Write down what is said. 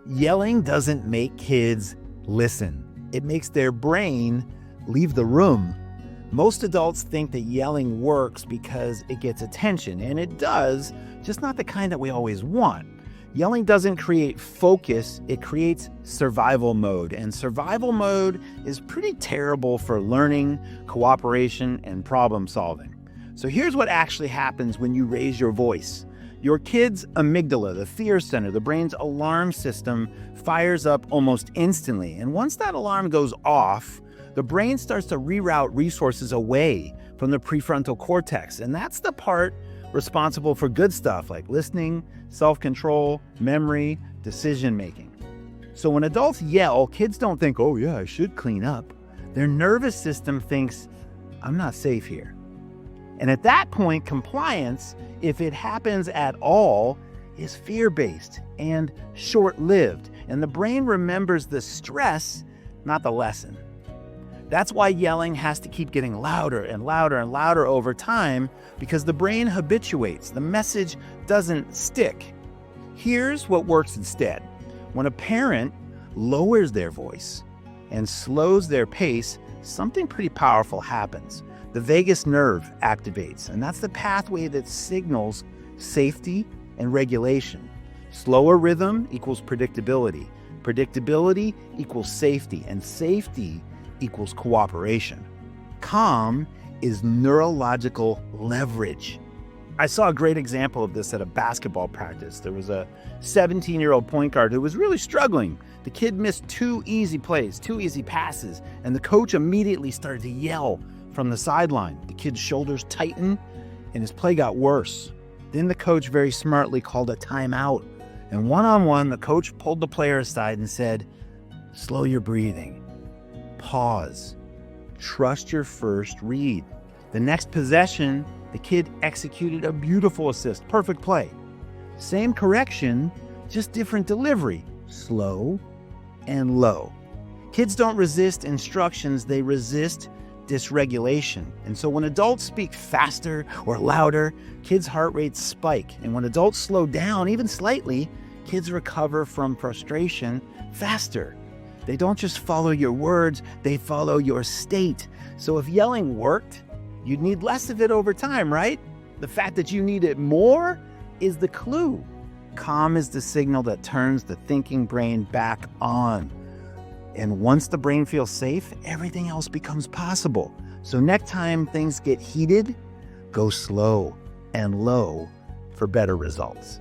Yelling doesn't make kids listen. It makes their brain leave the room. Most adults think that yelling works because it gets attention, and it does, just not the kind that we always want. Yelling doesn't create focus, it creates survival mode, and survival mode is pretty terrible for learning, cooperation, and problem solving. So here's what actually happens when you raise your voice. Your kid's amygdala, the fear center, the brain's alarm system, fires up almost instantly. And once that alarm goes off, the brain starts to reroute resources away from the prefrontal cortex. And that's the part responsible for good stuff like listening, self-control, memory, decision-making. So when adults yell, kids don't think, oh yeah, I should clean up. Their nervous system thinks, I'm not safe here. And at that point, compliance, if it happens at all, is fear-based and short-lived. And the brain remembers the stress, not the lesson. That's why yelling has to keep getting louder and louder and louder over time, because the brain habituates. The message doesn't stick. Here's what works instead. When a parent lowers their voice and slows their pace, something pretty powerful happens. The vagus nerve activates, and that's the pathway that signals safety and regulation. Slower rhythm equals predictability. Predictability equals safety, and safety equals cooperation. Calm is neurological leverage. I saw a great example of this at a basketball practice. There was a 17-year-old point guard who was really struggling. The kid missed 2 easy plays, 2 easy passes, and the coach immediately started to yell from the sideline. The kid's shoulders tightened and his play got worse. Then the coach very smartly called a timeout. And one-on-one, the coach pulled the player aside and said, slow your breathing, pause, trust your first read. The next possession, the kid executed a beautiful assist, perfect play. Same correction, just different delivery, slow and low. Kids don't resist instructions, they resist dysregulation. And so when adults speak faster or louder, kids' heart rates spike. And when adults slow down, even slightly, kids recover from frustration faster. They don't just follow your words, they follow your state. So if yelling worked, you'd need less of it over time, right? The fact that you need it more is the clue. Calm is the signal that turns the thinking brain back on. And once the brain feels safe, everything else becomes possible. So next time things get heated, go slow and low for better results.